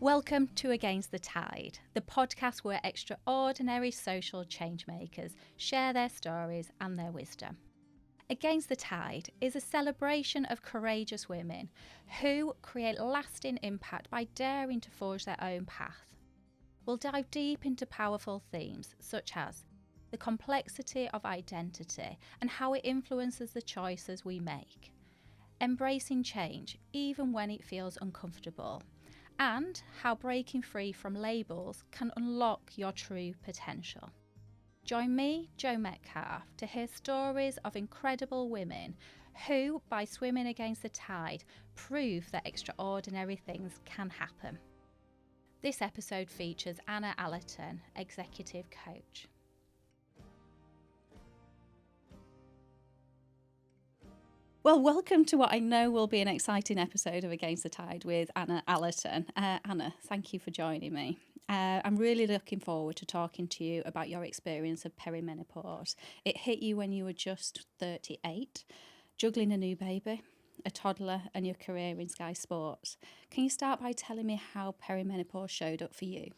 Welcome to Against the Tide, the podcast where extraordinary social change makers share their stories and their wisdom. Against the Tide is a celebration of courageous women who create lasting impact by daring to forge their own path. We'll dive deep into powerful themes such as the complexity of identity and how it influences the choices we make, embracing change even when it feels uncomfortable, and how breaking free from labels can unlock your true potential. Join me, Jo Metcalf, to hear stories of incredible women who, by swimming against the tide, prove that extraordinary things can happen. This episode features Anna Allerton, Executive Coach. Well, welcome to what I know will be an exciting episode of Against the Tide with Anna Allerton. Anna, thank you for joining me. I'm really looking forward to talking to you about your experience of perimenopause. It hit you when you were just 38, juggling a new baby, a toddler, and your career in Sky Sports. Can you start by telling me how perimenopause showed up for you?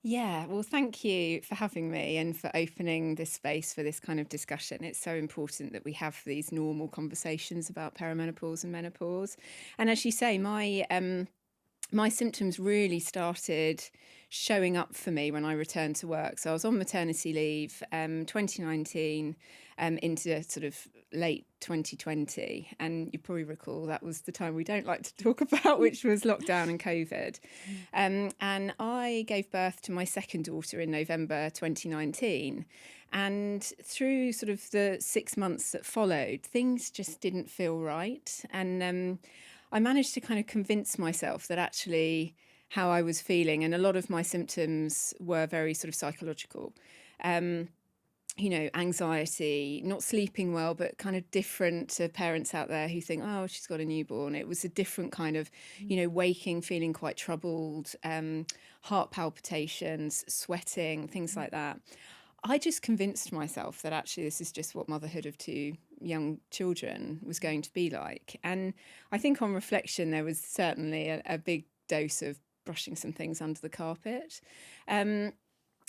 Yeah, well, thank you for having me and for opening this space for this kind of discussion. It's so important that we have these normal conversations about perimenopause and menopause. And as you say, my symptoms really started showing up for me when I returned to work. So I was on maternity leave 2019 into sort of late 2020. And you probably recall that was the time we don't like to talk about, which was lockdown and COVID. And I gave birth to my second daughter in November 2019. And through sort of the 6 months that followed, things just didn't feel right. And I managed to kind of convince myself that actually how I was feeling, and a lot of my symptoms were very sort of psychological, anxiety, not sleeping well, but kind of different to parents out there who think, oh, she's got a newborn. It was a different kind of, waking, feeling quite troubled, heart palpitations, sweating, things like that. I just convinced myself that actually this is just what motherhood of two young children was going to be like. And I think on reflection, there was certainly a big dose of brushing some things under the carpet. And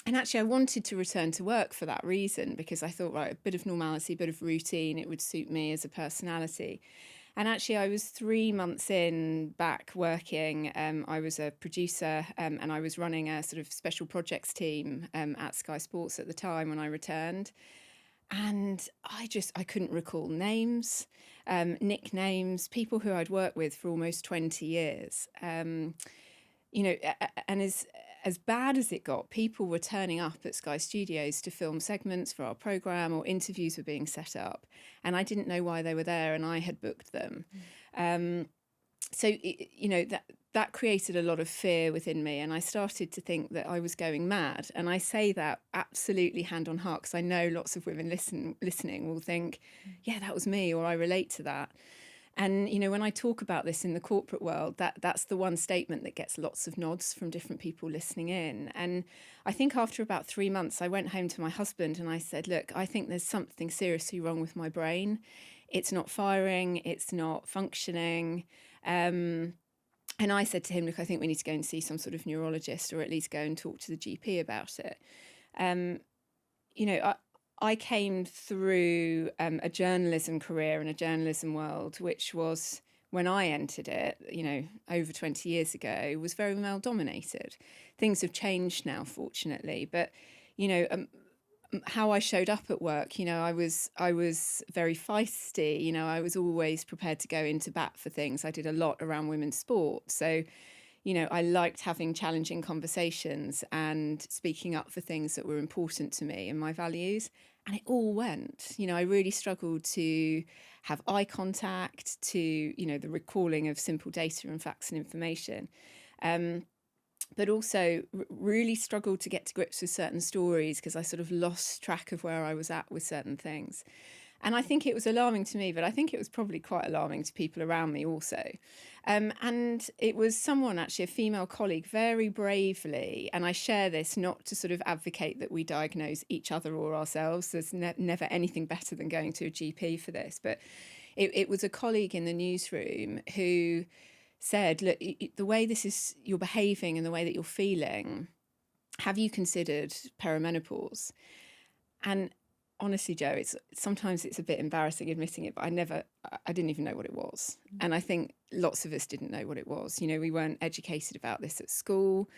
actually, I wanted to return to work for that reason, because I thought, right, a bit of normality, a bit of routine, it would suit me as a personality. And actually, I was 3 months in back working. I was a producer and I was running a sort of special projects team at Sky Sports at the time when I returned. And I couldn't recall names, nicknames, people who I'd worked with for almost 20 years. And as bad as it got, people were turning up at Sky Studios to film segments for our programme, or interviews were being set up. And I didn't know why they were there, and I had booked them. That created a lot of fear within me, and I started to think that I was going mad. And I say that absolutely hand on heart, because I know lots of women listening will think, yeah, that was me, or I relate to that. And, when I talk about this in the corporate world, that's the one statement that gets lots of nods from different people listening in. And I think after about 3 months, I went home to my husband and I said, look, I think there's something seriously wrong with my brain. It's not firing. It's not functioning. And I said to him, look, I think we need to go and see some sort of neurologist, or at least go and talk to the GP about it. I came through a journalism career in a journalism world, which was, when I entered it, over 20 years ago, was very male dominated. Things have changed now, fortunately. But, how I showed up at work, I was very feisty. I was always prepared to go into bat for things. I did a lot around women's sport. So, I liked having challenging conversations and speaking up for things that were important to me and my values. And it all went. I really struggled to have eye contact, to, the recalling of simple data and facts and information. But also really struggled to get to grips with certain stories, because I sort of lost track of where I was at with certain things. And I think it was alarming to me, but I think it was probably quite alarming to people around me also. And it was someone, actually, a female colleague, very bravely, and I share this not to sort of advocate that we diagnose each other or ourselves. There's never anything better than going to a GP for this. But it was a colleague in the newsroom who said, look, the way you're behaving and the way that you're feeling, have you considered perimenopause? And honestly, Joe, sometimes it's a bit embarrassing admitting it, but I didn't even know what it was. And I think lots of us didn't know what it was. We weren't educated about this at school.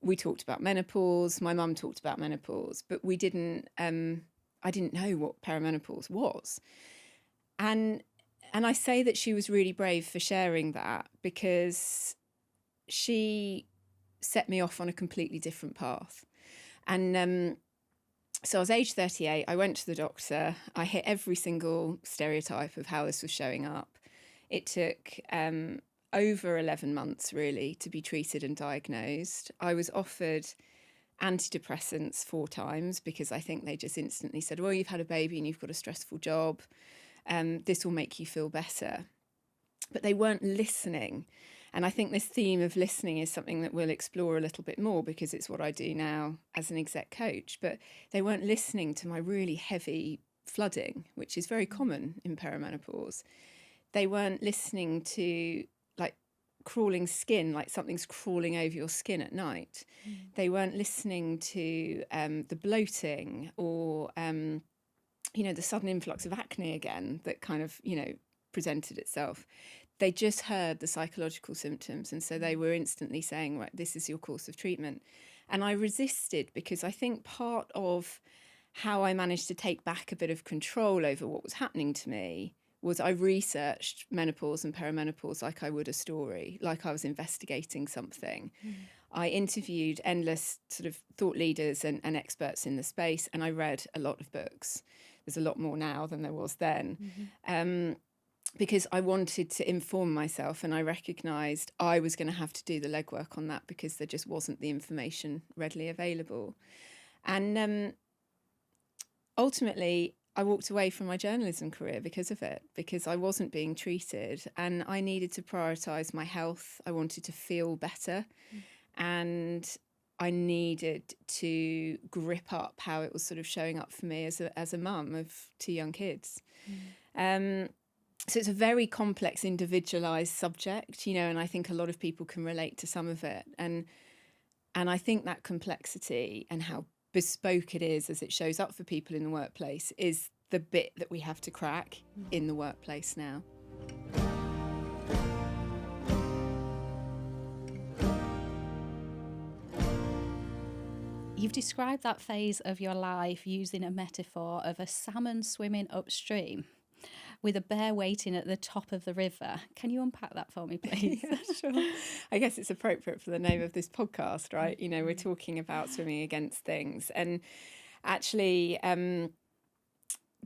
We talked about menopause. My mum talked about menopause, but I didn't know what perimenopause was. And I say that she was really brave for sharing that, because she set me off on a completely different path. And so I was age 38, I went to the doctor, I hit every single stereotype of how this was showing up. It took over 11 months, really, to be treated and diagnosed. I was offered antidepressants 4 times, because I think they just instantly said, well, you've had a baby and you've got a stressful job. This will make you feel better. But they weren't listening. And I think this theme of listening is something that we'll explore a little bit more, because it's what I do now as an exec coach. But they weren't listening to my really heavy flooding, which is very common in perimenopause. They weren't listening to like crawling skin, like something's crawling over your skin at night. They weren't listening to the bloating or, the sudden influx of acne again that kind of, presented itself. They just heard the psychological symptoms, and so they were instantly saying, right, this is your course of treatment. And I resisted, because I think part of how I managed to take back a bit of control over what was happening to me was I researched menopause and perimenopause like I would a story, like I was investigating something. I interviewed endless sort of thought leaders and experts in the space, and I read a lot of books. There's a lot more now than there was then. Because I wanted to inform myself, and I recognised I was going to have to do the legwork on that, because there just wasn't the information readily available. And ultimately, I walked away from my journalism career because of it, because I wasn't being treated, and I needed to prioritise my health. I wanted to feel better, and I needed to grip up how it was sort of showing up for me as a mum of 2 young kids. So it's a very complex, individualised subject, and I think a lot of people can relate to some of it. And I think that complexity and how bespoke it is as it shows up for people in the workplace is the bit that we have to crack in the workplace now. You've described that phase of your life using a metaphor of a salmon swimming upstream with a bear waiting at the top of the river. Can you unpack that for me, please? Yeah, sure. I guess it's appropriate for the name of this podcast, right? We're talking about swimming against things. And actually,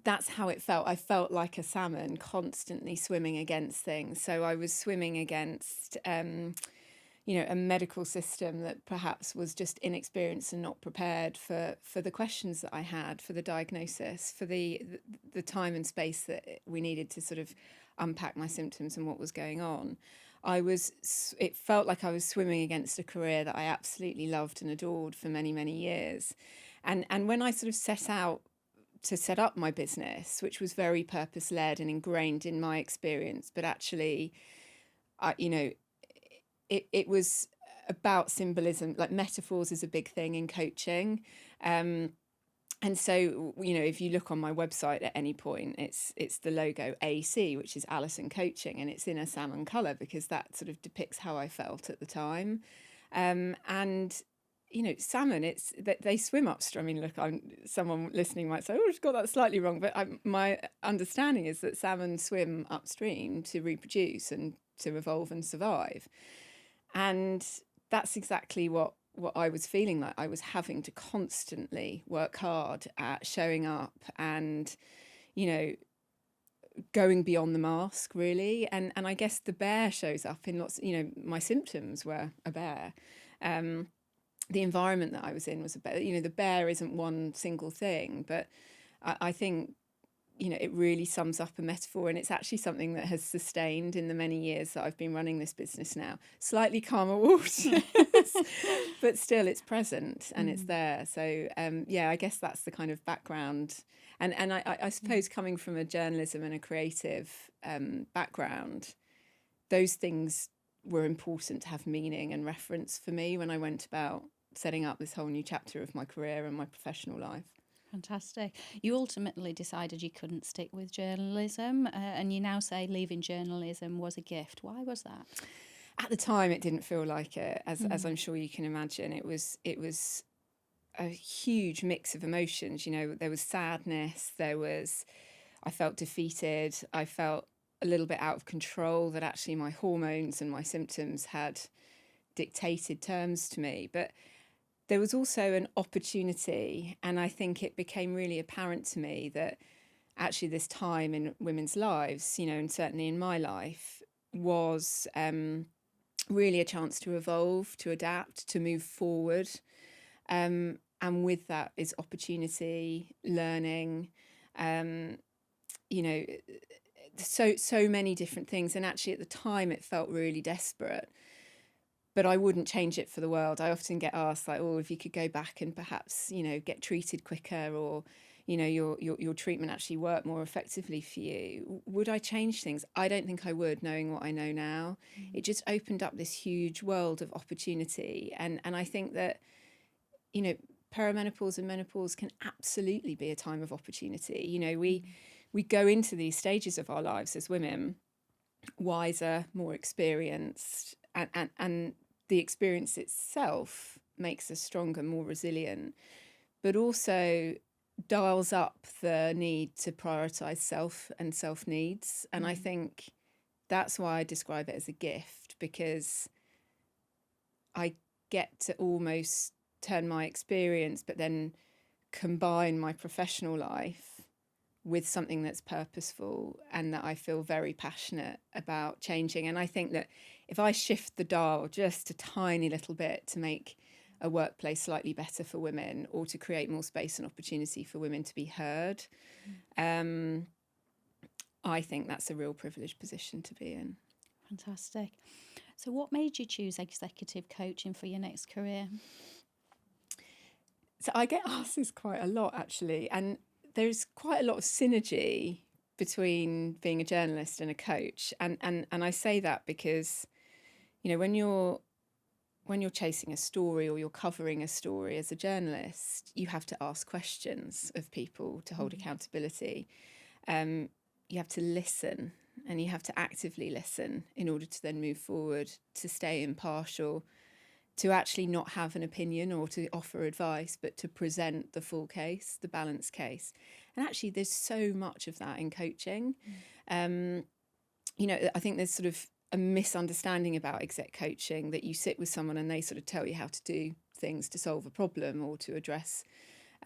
that's how it felt. I felt like a salmon constantly swimming against things. So I was swimming against, a medical system that perhaps was just inexperienced and not prepared for the questions that I had, for the diagnosis, for the time and space that we needed to sort of unpack my symptoms and what was going on. It felt like I was swimming against a career that I absolutely loved and adored for many, many years. And when I sort of set out to set up my business, which was very purpose-led and ingrained in my experience, but actually, it was about symbolism, like metaphors is a big thing in coaching. And so, if you look on my website at any point, it's the logo AC, which is Allerton Coaching, and it's in a salmon colour because that sort of depicts how I felt at the time. And salmon, it's that they swim upstream. I mean, look, someone listening might say, "Oh, I've got that slightly wrong," but my understanding is that salmon swim upstream to reproduce and to evolve and survive. And that's exactly what I was feeling like. I was having to constantly work hard at showing up and, going beyond the mask, really. And I guess the bear shows up in lots, my symptoms were a bear. The environment that I was in was a bear. The bear isn't one single thing, but I think, it really sums up a metaphor, and it's actually something that has sustained in the many years that I've been running this business now. Slightly calmer waters, but still it's present and it's there. So, I guess that's the kind of background. And I suppose coming from a journalism and a creative background, those things were important to have meaning and reference for me when I went about setting up this whole new chapter of my career and my professional life. Fantastic. You ultimately decided you couldn't stick with journalism, and you now say leaving journalism was a gift. Why was that? At the time, it didn't feel like it, as I'm sure you can imagine. It was a huge mix of emotions. You know, there was sadness, I felt defeated, I felt a little bit out of control, that actually my hormones and my symptoms had dictated terms to me. But there was also an opportunity, and I think it became really apparent to me that actually this time in women's lives, you know, and certainly in my life, was really a chance to evolve, to adapt, to move forward. And with that is opportunity, learning, you know, so many different things. And actually at the time it felt really desperate, but I wouldn't change it for the world. I often get asked, like, oh, if you could go back and perhaps, you know, get treated quicker, or, you know, your treatment actually worked more effectively for you, would I change things? I don't think I would, knowing what I know now. It just opened up this huge world of opportunity. And I think that, you know, perimenopause and menopause can absolutely be a time of opportunity. You know, we go into these stages of our lives as women wiser, more experienced, and the experience itself makes us stronger, more resilient, but also dials up the need to prioritize self and self needs. And I think that's why I describe it as a gift, because I get to almost turn my experience, but then combine my professional life with something that's purposeful and that I feel very passionate about changing. And I think that if I shift the dial just a tiny little bit to make a workplace slightly better for women, or to create more space and opportunity for women to be heard, I think that's a real privileged position to be in. Fantastic. So what made you choose executive coaching for your next career? So I get asked this quite a lot, actually, and there's quite a lot of synergy between being a journalist and a coach. And I say that because, you know, when you're chasing a story or you're covering a story as a journalist, you have to ask questions of people to hold accountability. You have to listen, and you have to actively listen in order to then move forward, to stay impartial, to actually not have an opinion or to offer advice, but to present the full case, the balanced case. And actually, there's so much of that in coaching. You know, I think there's sort of a misunderstanding about exec coaching, that you sit with someone and they sort of tell you how to do things to solve a problem or to address,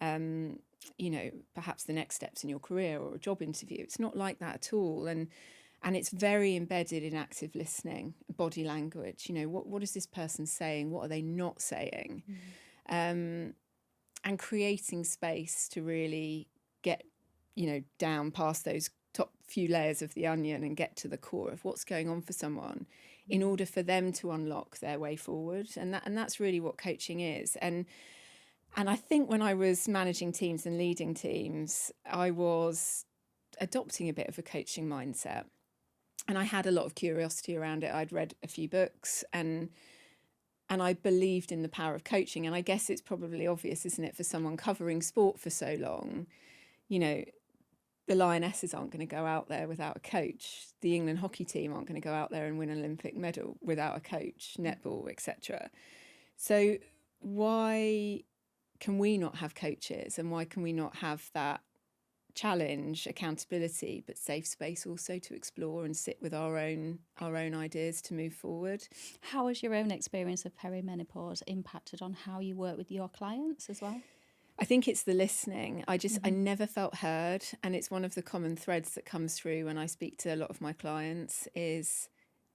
you know, perhaps the next steps in your career or a job interview. It's not like that at all. And it's very embedded in active listening, body language. You know, what is this person saying? What are they not saying? And creating space to really get, you know, down past those top few layers of the onion and get to the core of what's going on for someone in order for them to unlock their way forward. And that's really what coaching is. And I think when I was managing teams and leading teams, I was adopting a bit of a coaching mindset. And I had a lot of curiosity around it. I'd read a few books, and I believed in the power of coaching. And I guess it's probably obvious, isn't it, for someone covering sport for so long, you know, the Lionesses aren't going to go out there without a coach. The England hockey team aren't going to go out there and win an Olympic medal without a coach, netball, etc. So why can we not have coaches, and why can we not have that challenge, accountability, but safe space also to explore and sit with our own ideas to move forward? How has your own experience of perimenopause impacted on how you work with your clients as well? I think it's the listening. I never felt heard, and it's one of the common threads that comes through when I speak to a lot of my clients is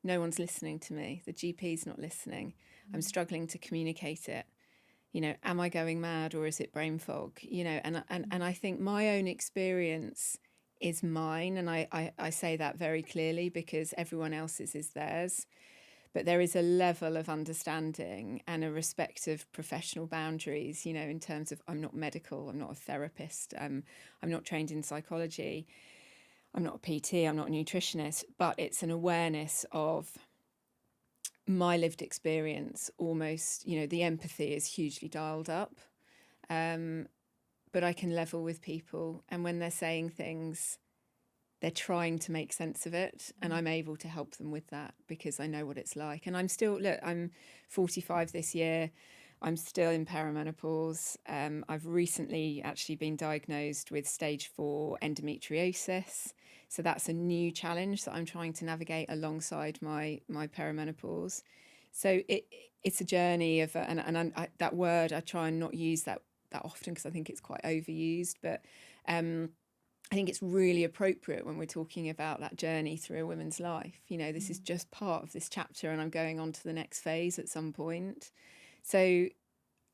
no one's listening to me. The GP's not listening. I'm struggling to communicate it. You know, am I going mad, or is it brain fog? You know, and I think my own experience is mine, and I say that very clearly because everyone else's is theirs. But there is a level of understanding and a respect of professional boundaries, you know, in terms of I'm not medical, I'm not a therapist, I'm not trained in psychology, I'm not a PT, I'm not a nutritionist, but it's an awareness of my lived experience almost, the empathy is hugely dialed up. But I can level with people, and when they're saying things, they're trying to make sense of it, and I'm able to help them with that because I know what it's like. And I'm 45 this year. I'm still in perimenopause. I've recently actually been diagnosed with stage 4 endometriosis. So that's a new challenge that I'm trying to navigate alongside my perimenopause. So it's a journey of, that word, I try and not use that often because I think it's quite overused, but I think it's really appropriate when we're talking about that journey through a woman's life. This is just part of this chapter, and I'm going on to the next phase at some point. So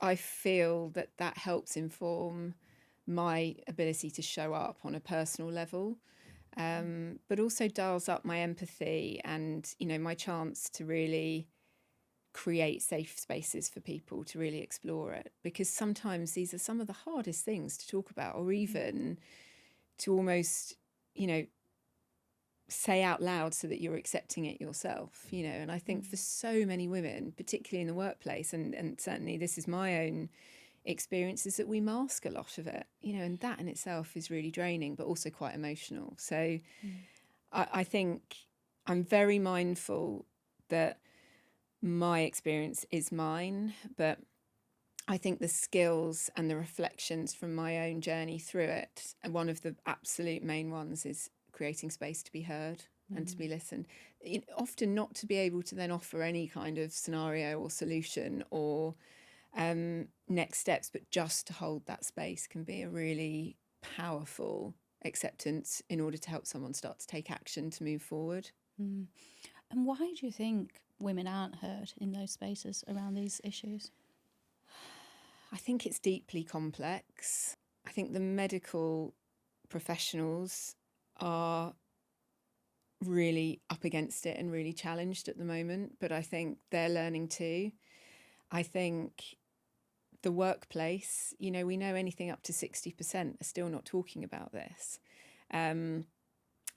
I feel that helps inform my ability to show up on a personal level, but also dials up my empathy and, my chance to really create safe spaces for people to really explore it. Because sometimes these are some of the hardest things to talk about, or even to almost, say out loud so that you're accepting it yourself, and I think for so many women, particularly in the workplace, and certainly this is my own experience, is that we mask a lot of it, and that in itself is really draining, but also quite emotional. So I think I'm very mindful that my experience is mine, but I think the skills and the reflections from my own journey through it, and one of the absolute main ones is creating space to be heard and to be listened. Often not to be able to then offer any kind of scenario or solution or next steps, but just to hold that space can be a really powerful acceptance in order to help someone start to take action to move forward. And why do you think women aren't heard in those spaces around these issues? I think it's deeply complex. I think the medical professionals are really up against it and really challenged at the moment, but I think they're learning too. I think the workplace, we know anything up to 60% are still not talking about this. And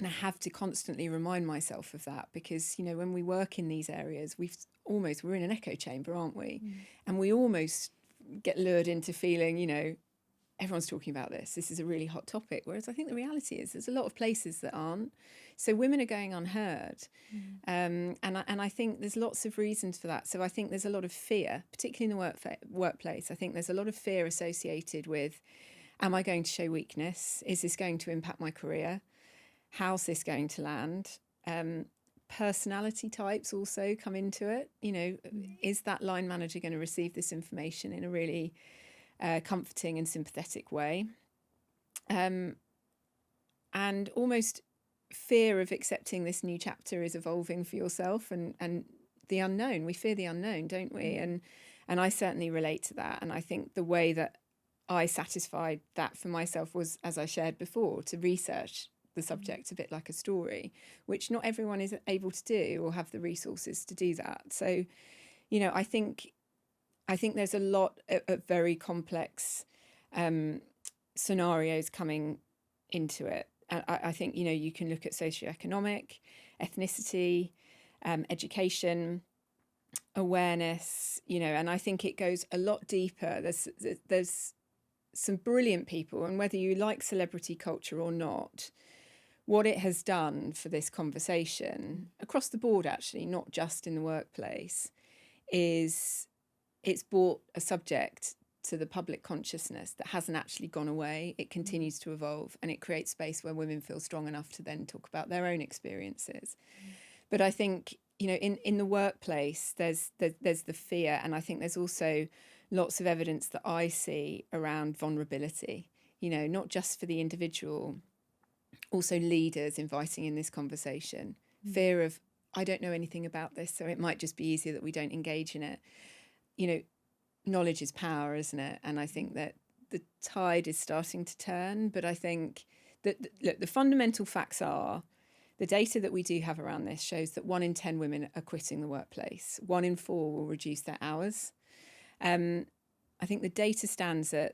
I have to constantly remind myself of that because, when we work in these areas, we're in an echo chamber, aren't we? And we almost get lured into feeling, everyone's talking about this. This is a really hot topic. Whereas I think the reality is there's a lot of places that aren't. So women are going unheard. And I think there's lots of reasons for that. So I think there's a lot of fear, particularly in the workplace. I think there's a lot of fear associated with, am I going to show weakness? Is this going to impact my career? How's this going to land? Personality types also come into it. Is that line manager going to receive this information in a really comforting and sympathetic way? And almost fear of accepting this new chapter is evolving for yourself, and the unknown. We fear the unknown, don't we? And I certainly relate to that. And I think the way that I satisfied that for myself was, as I shared before, to research the subject a bit like a story, which not everyone is able to do or have the resources to do that. So, I think there's a lot of very complex scenarios coming into it. And I think, you can look at socioeconomic, ethnicity, education, awareness, and I think it goes a lot deeper. There's some brilliant people, and whether you like celebrity culture or not, what it has done for this conversation across the board, actually, not just in the workplace, is it's brought a subject to the public consciousness that hasn't actually gone away. It continues to evolve, and it creates space where women feel strong enough to then talk about their own experiences. But I think, in the workplace, there's the fear, and I think there's also lots of evidence that I see around vulnerability, not just for the individual, also leaders inviting in this conversation. Fear of, I don't know anything about this, so it might just be easier that we don't engage in it. Knowledge is power, isn't it? And I think that the tide is starting to turn, but I think that, look, the fundamental facts are, the data that we do have around this shows that 1 in 10 women are quitting the workplace. 1 in 4 will reduce their hours. I think the data stands at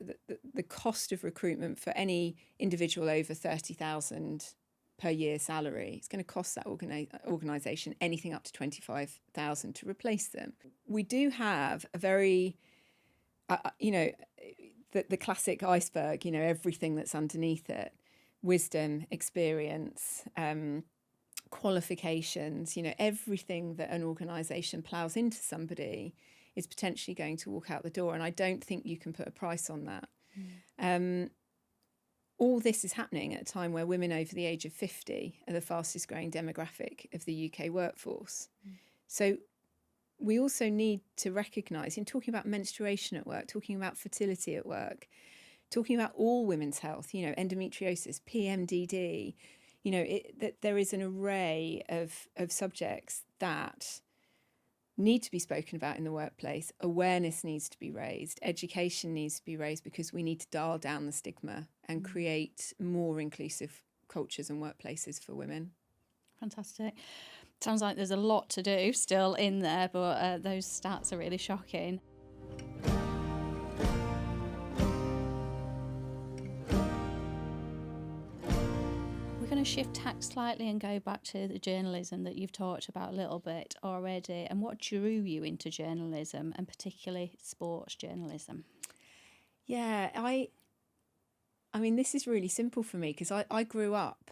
the cost of recruitment for any individual over 30,000 per year salary. It's going to cost that organisation anything up to 25,000 to replace them. We do have a very, the classic iceberg, everything that's underneath it: wisdom, experience, qualifications, everything that an organisation ploughs into somebody is potentially going to walk out the door. And I don't think you can put a price on that. All this is happening at a time where women over the age of 50 are the fastest growing demographic of the UK workforce. So we also need to recognise, in talking about menstruation at work, talking about fertility at work, talking about all women's health, endometriosis, PMDD, that there is an array of subjects that need to be spoken about in the workplace. Awareness needs to be raised, education needs to be raised, because we need to dial down the stigma and create more inclusive cultures and workplaces for women. Fantastic. Sounds like there's a lot to do still in there, but those stats are really shocking. We're going to shift tack slightly and go back to the journalism that you've talked about a little bit already, and what drew you into journalism, and particularly sports journalism. Yeah, I mean, this is really simple for me, because I grew up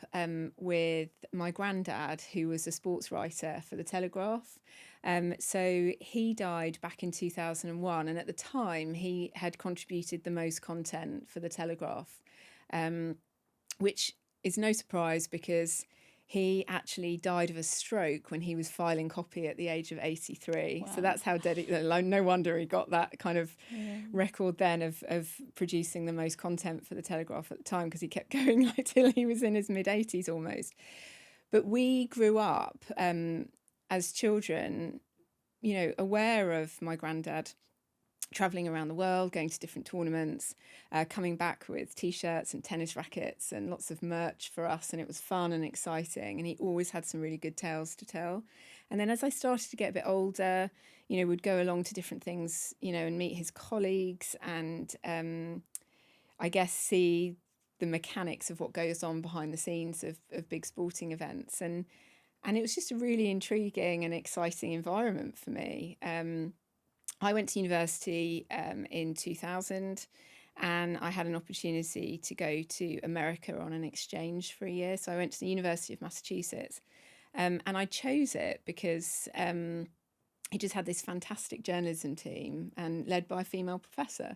with my granddad, who was a sports writer for The Telegraph. So he died back in 2001, and at the time he had contributed the most content for The Telegraph, which is no surprise, because he actually died of a stroke when he was filing copy at the age of 83. Wow. So that's how no wonder he got that kind of record then of producing the most content for The Telegraph at the time, because he kept going till he was in his mid-80s almost. But we grew up as children, aware of my granddad travelling around the world, going to different tournaments, coming back with T-shirts and tennis rackets and lots of merch for us. And it was fun and exciting. And he always had some really good tales to tell. And then as I started to get a bit older, we'd go along to different things, and meet his colleagues and I guess see the mechanics of what goes on behind the scenes of big sporting events. And it was just a really intriguing and exciting environment for me. I went to university in 2000, and I had an opportunity to go to America on an exchange for a year. So I went to the University of Massachusetts, and I chose it because it just had this fantastic journalism team and led by a female professor.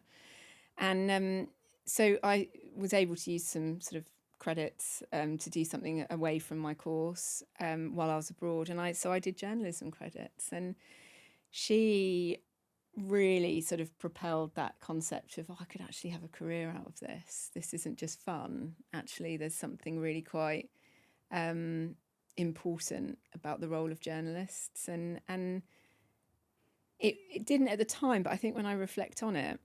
And so I was able to use some sort of credits to do something away from my course while I was abroad. And so I did journalism credits, and she really sort of propelled that concept of, I could actually have a career out of this. This isn't just fun. Actually, there's something really quite important about the role of journalists. And it didn't at the time, but I think when I reflect on it,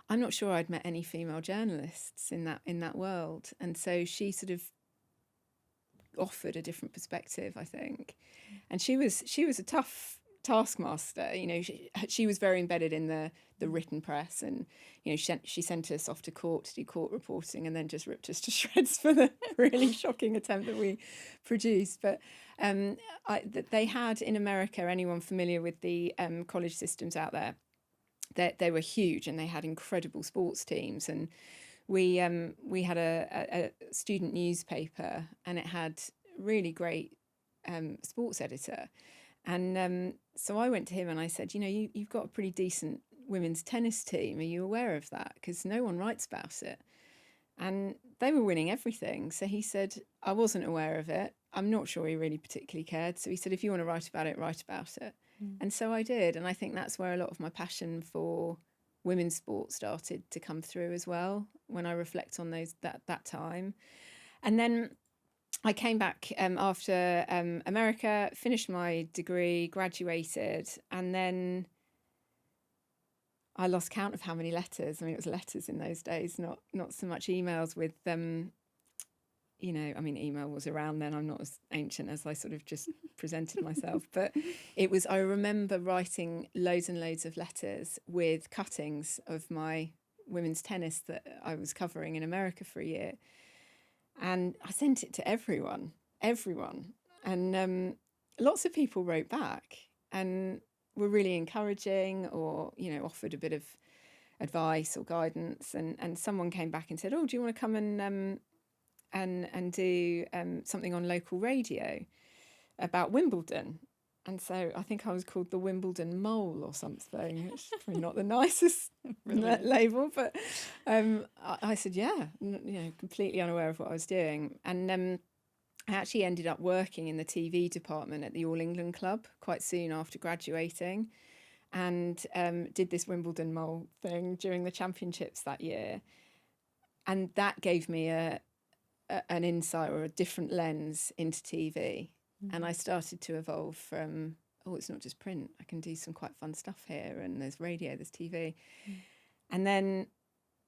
I'm not sure I'd met any female journalists in that world. And so she sort of offered a different perspective, I think. And she was a tough taskmaster. She was very embedded in the written press, and she sent us off to court to do court reporting, and then just ripped us to shreds for the really shocking attempt that we produced. But they had in America, anyone familiar with the college systems out there, they were huge, and they had incredible sports teams. And we had a student newspaper, and it had really great sports editor. And so I went to him and I said, you've got a pretty decent women's tennis team. Are you aware of that? Because no one writes about it. And they were winning everything. So he said, I wasn't aware of it. I'm not sure he really particularly cared. So he said, if you want to write about it, write about it. And so I did. And I think that's where a lot of my passion for women's sport started to come through as well, when I reflect on that time. And then I came back after America, finished my degree, graduated, and then I lost count of how many letters. I mean, it was letters in those days, not so much emails with email was around then. I'm not as ancient as I sort of just presented myself, but I remember writing loads and loads of letters with cuttings of my women's tennis that I was covering in America for a year. And I sent it to everyone. And lots of people wrote back and were really encouraging, or, offered a bit of advice or guidance. And someone came back and said, "Oh, do you want to come and do something on local radio about Wimbledon?" And so I think I was called the Wimbledon Mole or something, which is probably not the nicest label, but I said, yeah, completely unaware of what I was doing. And I actually ended up working in the TV department at the All England Club quite soon after graduating, and did this Wimbledon Mole thing during the championships that year. And that gave me an insight or a different lens into TV. And I started to evolve from, it's not just print. I can do some quite fun stuff here. And there's radio, there's TV. And then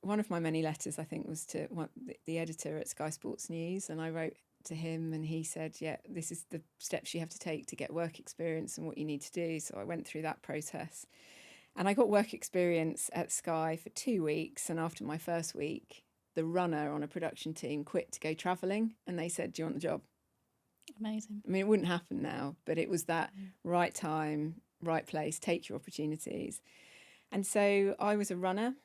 one of my many letters, I think, was to the editor at Sky Sports News. And I wrote to him and he said, yeah, this is the steps you have to take to get work experience and what you need to do. So I went through that process. And I got work experience at Sky for 2 weeks. And after my first week, the runner on a production team quit to go travelling. And they said, "Do you want the job?" Amazing. I mean, it wouldn't happen now, but it was that right time, right place, take your opportunities. And so I was a runner,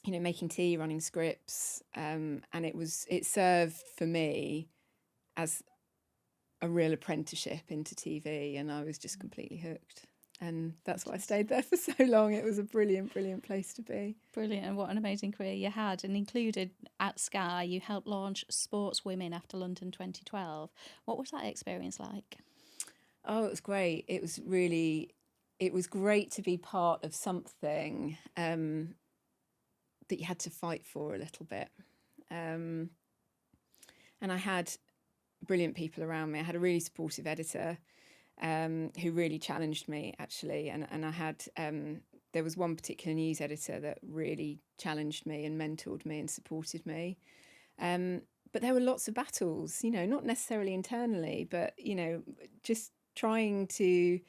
making tea, running scripts, and it served for me as a real apprenticeship into TV, and I was just completely hooked. And that's why I stayed there for so long. It was a brilliant, brilliant place to be. Brilliant. And what an amazing career you had. And included at Sky, you helped launch Sports Women after London 2012. What was that experience like? Oh, it was great. It was great to be part of something that you had to fight for a little bit. And I had brilliant people around me. I had a really supportive editor who really challenged me, actually. And I had, there was one particular news editor that really challenged me and mentored me and supported me. But there were lots of battles, not necessarily internally, but, just trying to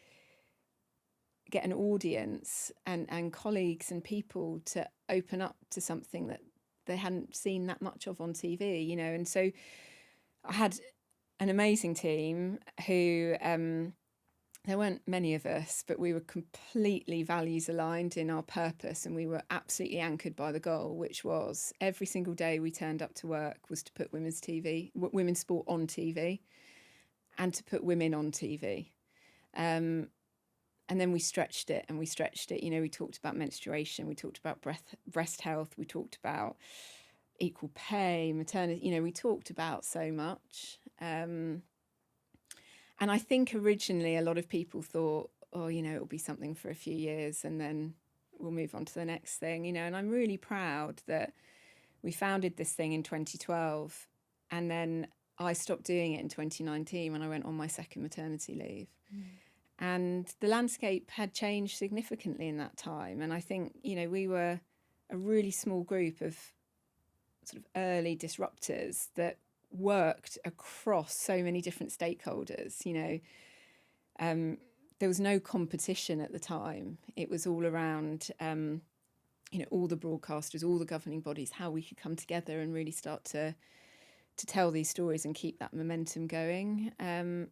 get an audience and colleagues and people to open up to something that they hadn't seen that much of on TV, And so I had an amazing team who... there weren't many of us, but we were completely values aligned in our purpose, and we were absolutely anchored by the goal, which was every single day we turned up to work was to put women's sport on TV, and to put women on TV. And then we stretched it. We talked about menstruation, we talked about breast health, we talked about equal pay, maternity. We talked about so much. And I think originally a lot of people thought, it'll be something for a few years and then we'll move on to the next thing, And I'm really proud that we founded this thing in 2012, and then I stopped doing it in 2019 when I went on my second maternity leave. And the landscape had changed significantly in that time. And I think, we were a really small group of sort of early disruptors that worked across so many different stakeholders. There was no competition at the time. It was all around all the broadcasters, all the governing bodies, how we could come together and really start to tell these stories and keep that momentum going. And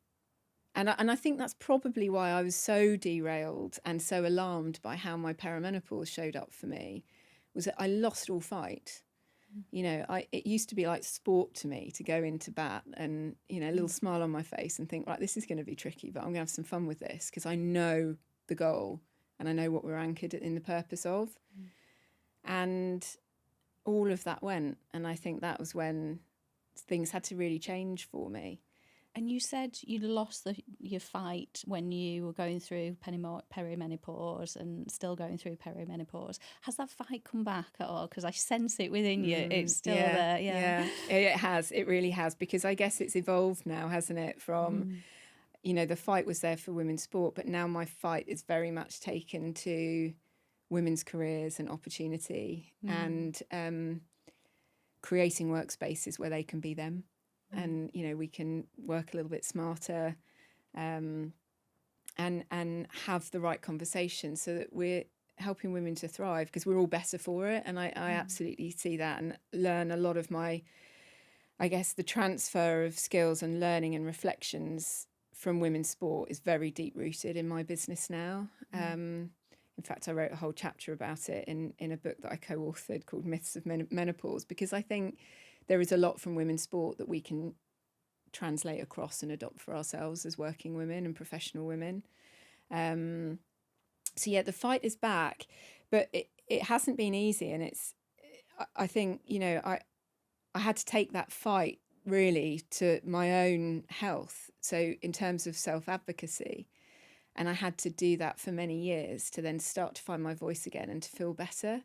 I think that's probably why I was so derailed and so alarmed by how my perimenopause showed up for me, was that I lost all fight. It used to be like sport to me to go into bat and, a little smile on my face and think, right, this is going to be tricky, but I'm going to have some fun with this because I know the goal and I know what we're anchored in the purpose of. And all of that went. And I think that was when things had to really change for me. And you said you lost your fight when you were going through perimenopause and still going through perimenopause. Has that fight come back at all? Because I sense it within you. It's still there. Yeah, it has. It really has. Because I guess it's evolved now, hasn't it? From, the fight was there for women's sport, but now my fight is very much taken to women's careers and opportunity and creating workspaces where they can be them. And, we can work a little bit smarter and have the right conversation so that we're helping women to thrive because we're all better for it. And I absolutely see that and learn a lot of my I guess the transfer of skills and learning and reflections from women's sport is very deep rooted in my business now. In fact, I wrote a whole chapter about it in a book that I co-authored called Myths of Menopause, because I think there is a lot from women's sport that we can translate across and adopt for ourselves as working women and professional women. So yeah, the fight is back, but it hasn't been easy. And I think, I had to take that fight really to my own health. So in terms of self-advocacy, and I had to do that for many years to then start to find my voice again and to feel better.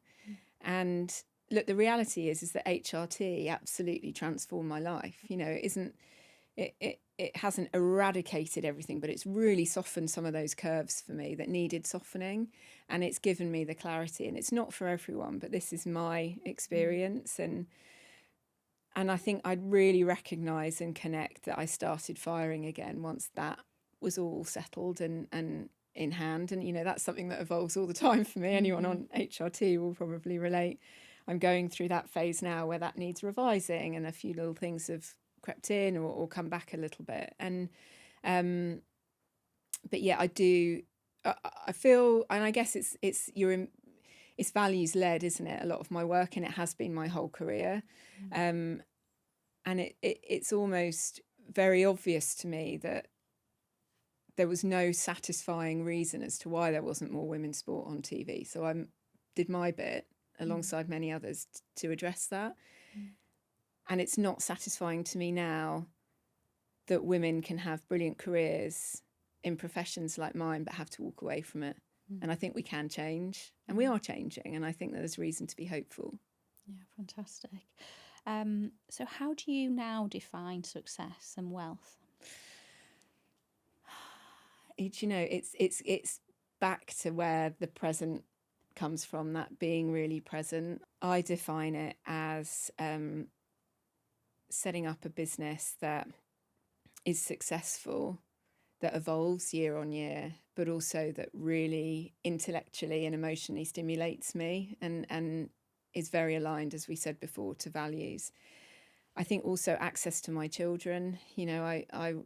And look, the reality is that HRT absolutely transformed my life. It hasn't eradicated everything, but it's really softened some of those curves for me that needed softening, and it's given me the clarity. And it's not for everyone, but this is my experience. And I think I'd really recognise and connect that I started firing again once that was all settled and in hand. And, that's something that evolves all the time for me. Anyone on HRT will probably relate. I'm going through that phase now where that needs revising, and a few little things have crept in or come back a little bit. And, but yeah, I feel, and I guess it's values led, isn't it? A lot of my work, and it has been my whole career. And it's almost very obvious to me that there was no satisfying reason as to why there wasn't more women's sport on TV. So I did my bit alongside many others to address that. And it's not satisfying to me now that women can have brilliant careers in professions like mine, but have to walk away from it. And I think we can change, and we are changing. And I think there's reason to be hopeful. Yeah, fantastic. So how do you now define success and wealth? It's back to where the present comes from, that being really present. I define it as setting up a business that is successful, that evolves year on year, but also that really intellectually and emotionally stimulates me and is very aligned, as we said before, to values. I think also access to my children. I'm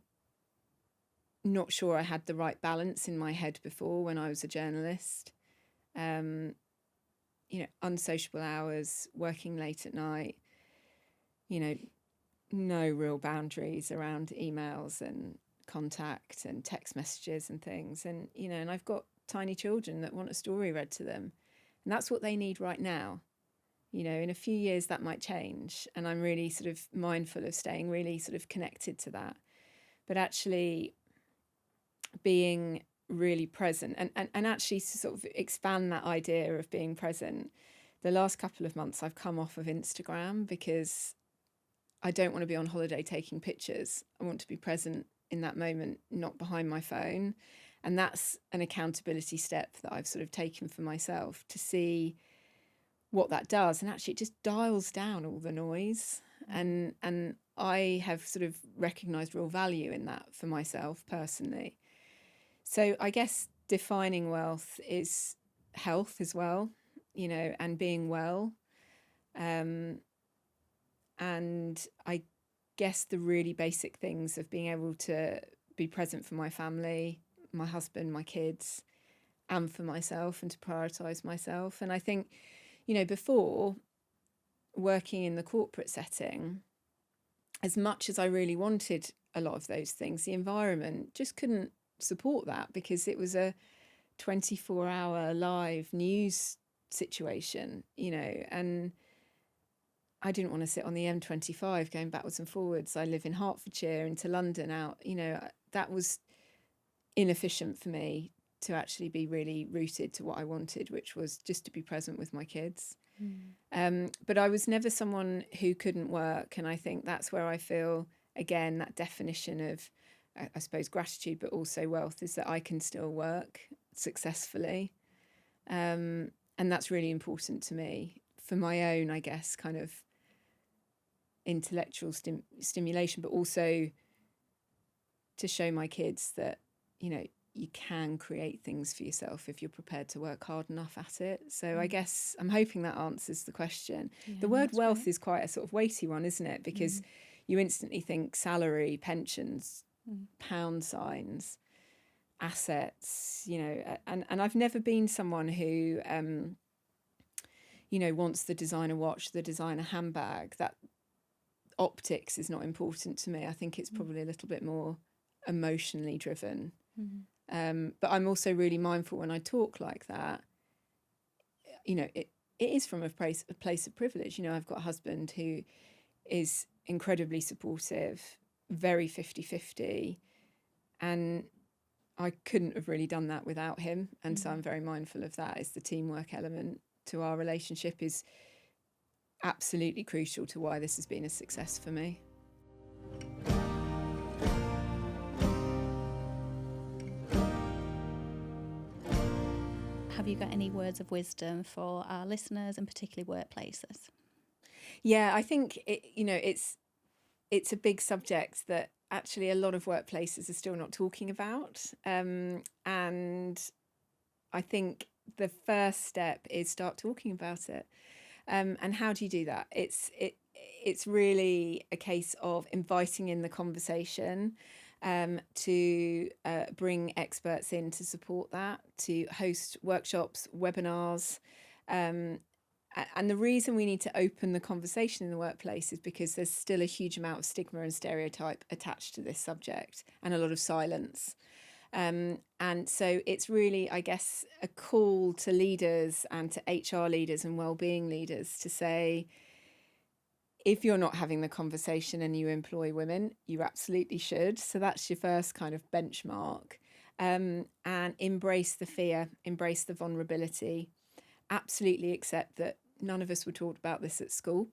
not sure I had the right balance in my head before when I was a journalist. Unsociable hours, working late at night, no real boundaries around emails and contact and text messages and things. And I've got tiny children that want a story read to them, and that's what they need right now. In a few years that might change, and I'm really sort of mindful of staying really sort of connected to that. But actually being really present and actually to sort of expand that idea of being present. The last couple of months I've come off of Instagram because I don't want to be on holiday taking pictures. I want to be present in that moment, not behind my phone. And that's an accountability step that I've sort of taken for myself to see what that does. And actually it just dials down all the noise. And I have sort of recognised real value in that for myself personally. So I guess defining wealth is health as well, and being well. And I guess the really basic things of being able to be present for my family, my husband, my kids, and for myself, and to prioritise myself. And I think, before working in the corporate setting, as much as I really wanted a lot of those things, the environment just couldn't support that because it was a 24-hour live news situation, and I didn't want to sit on the M25 going backwards and forwards. I live in Hertfordshire into London out, that was inefficient for me to actually be really rooted to what I wanted, which was just to be present with my kids. But I was never someone who couldn't work. And I think that's where I feel, again, that definition of, I suppose, gratitude, but also wealth, is that I can still work successfully. And that's really important to me for my own, I guess, kind of intellectual stimulation, but also to show my kids that, you can create things for yourself if you're prepared to work hard enough at it. So I guess I'm hoping that answers the question. The word wealth is quite a sort of weighty one, isn't it? Because, you instantly think salary, pensions, pound signs, assets, and I've never been someone who, wants the designer watch, the designer handbag. That optics is not important to me. I think it's probably a little bit more emotionally driven. But I'm also really mindful when I talk like that, it is from a place of privilege. I've got a husband who is incredibly supportive, very 50-50, and I couldn't have really done that without him. And so I'm very mindful of that. It's the teamwork element to our relationship is absolutely crucial to why this has been a success for me. Have you got any words of wisdom for our listeners and particularly workplaces? Yeah, I think it's a big subject that actually a lot of workplaces are still not talking about. And I think the first step is start talking about it. And how do you do that? It's really a case of inviting in the conversation, to bring experts in to support that, to host workshops, webinars. And the reason we need to open the conversation in the workplace is because there's still a huge amount of stigma and stereotype attached to this subject and a lot of silence. And so it's really, I guess, a call to leaders and to HR leaders and wellbeing leaders to say, if you're not having the conversation and you employ women, you absolutely should. So that's your first kind of benchmark. And embrace the fear, embrace the vulnerability. Absolutely accept that none of us were taught about this at school.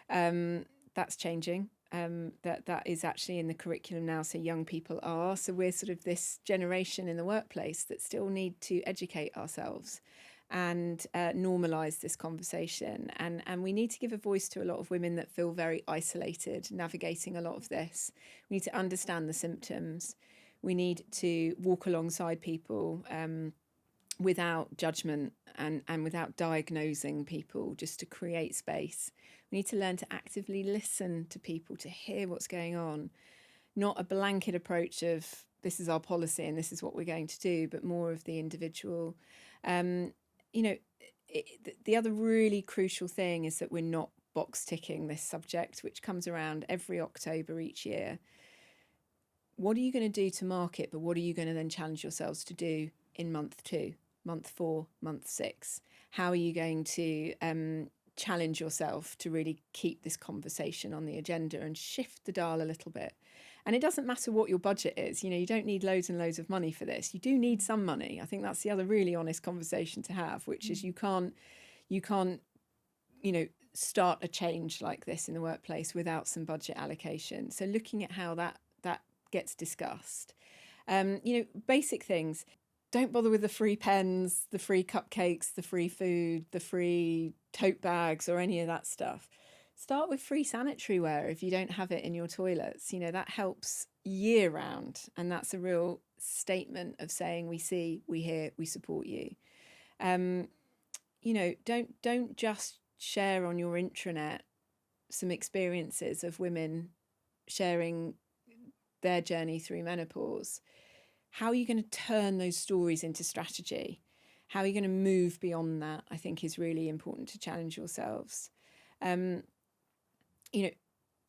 That's changing. That is actually in the curriculum now, so young people are. So we're sort of this generation in the workplace that still need to educate ourselves and normalise this conversation. And we need to give a voice to a lot of women that feel very isolated, navigating a lot of this. We need to understand the symptoms. We need to walk alongside people without judgment and without diagnosing people, just to create space. We need to learn to actively listen to people, to hear what's going on, not a blanket approach of this is our policy and this is what we're going to do, but more of the individual. The other really crucial thing is that we're not box ticking this subject, which comes around every October each year. What are you going to do to mark it, but what are you going to then challenge yourselves to do in month 2, month 4, month 6? How are you going to challenge yourself to really keep this conversation on the agenda and shift the dial a little bit? And it doesn't matter what your budget is. You don't need loads and loads of money for this. You do need some money. I think that's the other really honest conversation to have, which is you can't start a change like this in the workplace without some budget allocation. So looking at how that gets discussed. Basic things. Don't bother with the free pens, the free cupcakes, the free food, the free tote bags or any of that stuff. Start with free sanitary ware if you don't have it in your toilets. That helps year round. And that's a real statement of saying we see, we hear, we support you. Don't just share on your intranet some experiences of women sharing their journey through menopause. How are you going to turn those stories into strategy? How are you going to move beyond that? I think is really important to challenge yourselves.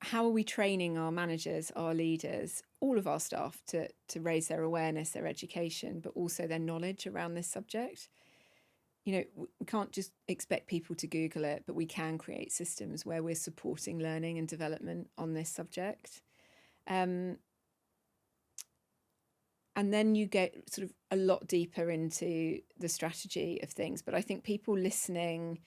How are we training our managers, our leaders, all of our staff to raise their awareness, their education, but also their knowledge around this subject? We can't just expect people to Google it, but we can create systems where we're supporting learning and development on this subject. And then you get sort of a lot deeper into the strategy of things. But I think people listening,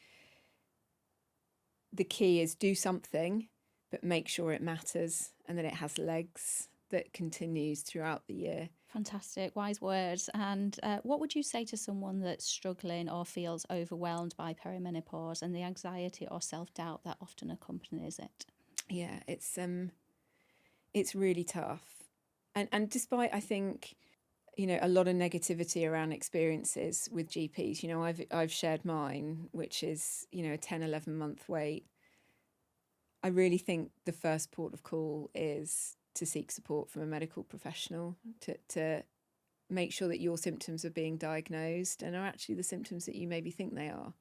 the key is do something, but make sure it matters and that it has legs, that continues throughout the year. Fantastic, wise words. And what would you say to someone that's struggling or feels overwhelmed by perimenopause and the anxiety or self-doubt that often accompanies it? Yeah, it's really tough. And despite, I think, a lot of negativity around experiences with GPs, I've shared mine, which is, a 10, 11 month wait. I really think the first port of call is to seek support from a medical professional to make sure that your symptoms are being diagnosed and are actually the symptoms that you maybe think they are.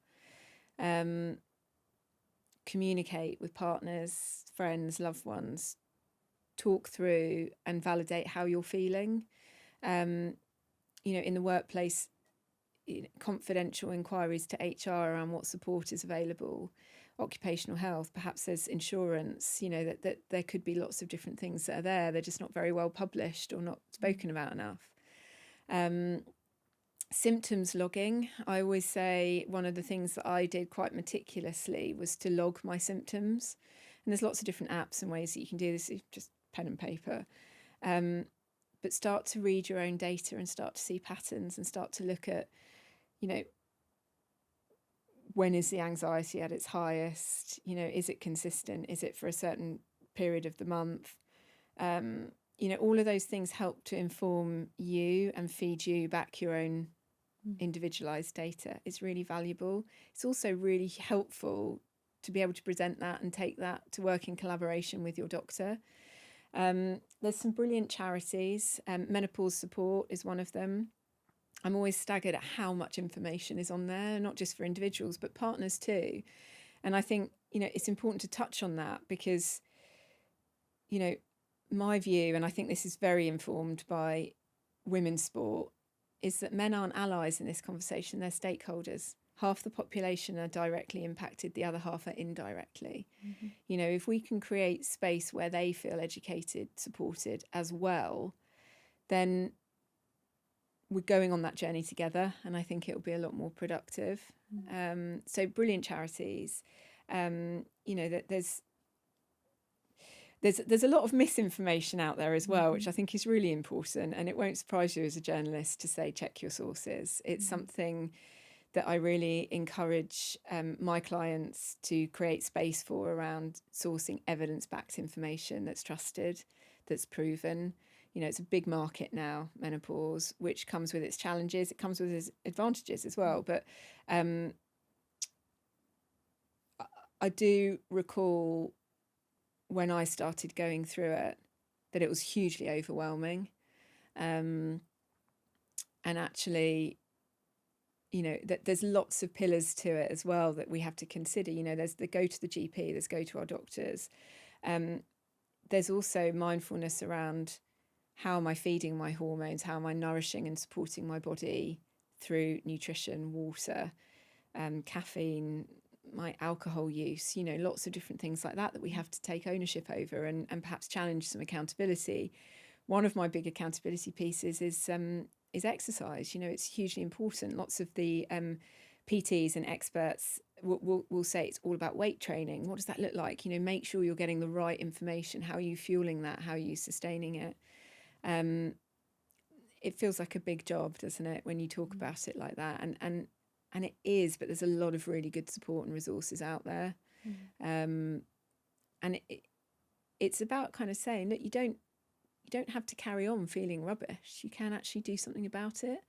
Communicate with partners, friends, loved ones, talk through and validate how you're feeling. In the workplace, confidential inquiries to HR around what support is available, occupational health, perhaps there's insurance, that there could be lots of different things that are there. They're just not very well published or not spoken about enough. Symptoms logging. I always say one of the things that I did quite meticulously was to log my symptoms. And there's lots of different apps and ways that you can do this, just pen and paper. But start to read your own data and start to see patterns and start to look at, when is the anxiety at its highest? Is it consistent? Is it for a certain period of the month? All of those things help to inform you and feed you back your own individualized data. It's really valuable. It's also really helpful to be able to present that and take that to work in collaboration with your doctor. There's some brilliant charities. Menopause Support is one of them. I'm always staggered at how much information is on there, not just for individuals, but partners too. And I think, it's important to touch on that because, my view, and I think this is very informed by women's sport, is that men aren't allies in this conversation, they're stakeholders. Half the population are directly impacted, the other half are indirectly. Mm-hmm. If we can create space where they feel educated, supported as well, then we're going on that journey together, and I think it'll be a lot more productive. Mm-hmm. So brilliant charities. That there's a lot of misinformation out there as well, which I think is really important, and it won't surprise you as a journalist to say check your sources. It's something that I really encourage my clients to create space for around sourcing evidence-backed information that's trusted, that's proven. It's a big market now, menopause, which comes with its challenges. It comes with its advantages as well. But I do recall when I started going through it that it was hugely overwhelming. And actually, that there's lots of pillars to it as well that we have to consider. There's the go to the GP, there's go to our doctors. There's also mindfulness around how am I feeding my hormones, how am I nourishing and supporting my body through nutrition, water, caffeine, my alcohol use, lots of different things like that we have to take ownership over and perhaps challenge some accountability. One of my big accountability pieces is exercise. It's hugely important. Lots of the PTs and experts will say it's all about weight training. What does that look like? Make sure you're getting the right information. How are you fueling that? How are you sustaining it? It feels like a big job, doesn't it, when you talk about it like that? And it is, but there's a lot of really good support and resources out there. And it's about kind of saying, look, you don't have to carry on feeling rubbish. You can actually do something about it.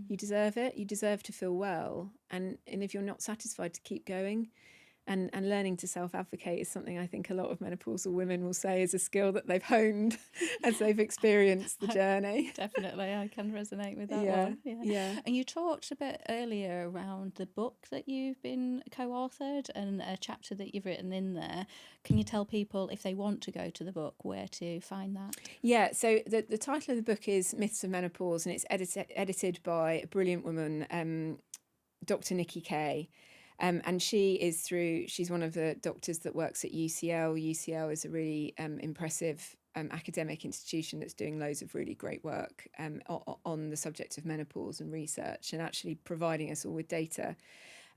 You deserve it. You deserve to feel well. And if you're not satisfied, to keep going. And learning to self-advocate is something I think a lot of menopausal women will say is a skill that they've honed as they've experienced the journey. Definitely, I can resonate with that one. Yeah. And you talked a bit earlier around the book that you've been co-authored and a chapter that you've written in there. Can you tell people, if they want to go to the book, where to find that? Yeah, so the title of the book is Myths of Menopause, and it's edited by a brilliant woman, Dr. Nikki Kay. And she's one of the doctors that works at UCL. UCL is a really impressive academic institution that's doing loads of really great work on the subject of menopause and research, and actually providing us all with data.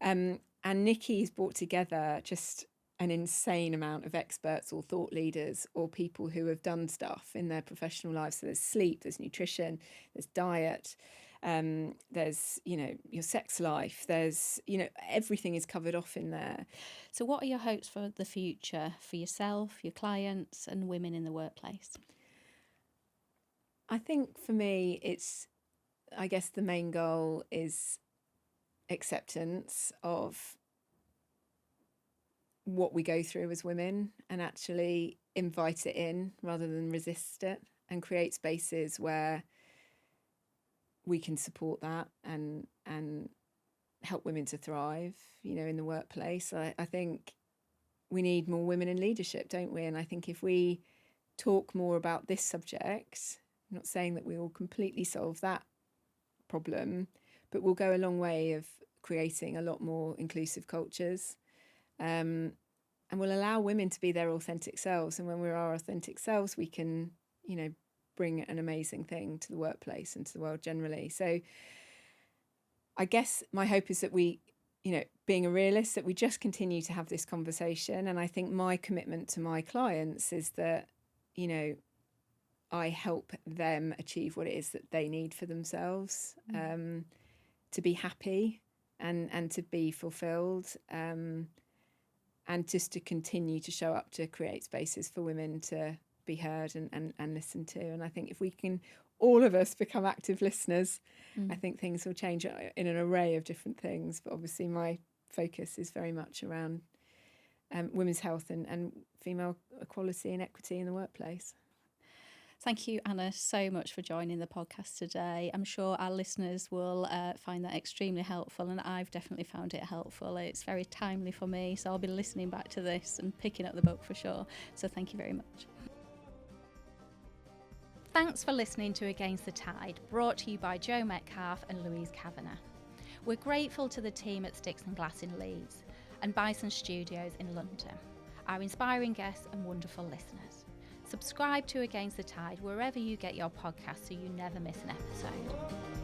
And Nikki's brought together just an insane amount of experts or thought leaders or people who have done stuff in their professional lives. So there's sleep, there's nutrition, there's diet. There's, your sex life, there's, everything is covered off in there. So what are your hopes for the future for yourself, your clients and women in the workplace? I think for me, I guess the main goal is acceptance of what we go through as women and actually invite it in rather than resist it, and create spaces where we can support that and help women to thrive, in the workplace. I think we need more women in leadership, don't we? And I think if we talk more about this subject, I'm not saying that we will completely solve that problem, but we'll go a long way of creating a lot more inclusive cultures, and we'll allow women to be their authentic selves. And when we're our authentic selves, we can, bring an amazing thing to the workplace and to the world generally. So I guess my hope is that we, being a realist, that we just continue to have this conversation. And I think my commitment to my clients is that, I help them achieve what it is that they need for themselves, to be happy and to be fulfilled, and just to continue to show up to create spaces for women to be heard and listened to. And I think if we can, all of us, become active listeners, I think things will change in an array of different things. But obviously my focus is very much around women's health and female equality and equity in the workplace. Thank you, Anna, so much for joining the podcast today. I'm sure our listeners will find that extremely helpful, and I've definitely found it helpful. It's very timely for me, so I'll be listening back to this and picking up the book for sure. So thank you very much. Thanks for listening to Against the Tide, brought to you by Jo Metcalf and Louise Kavanagh. We're grateful to the team at Sticks and Glass in Leeds and Bison Studios in London, our inspiring guests and wonderful listeners. Subscribe to Against the Tide wherever you get your podcasts so you never miss an episode.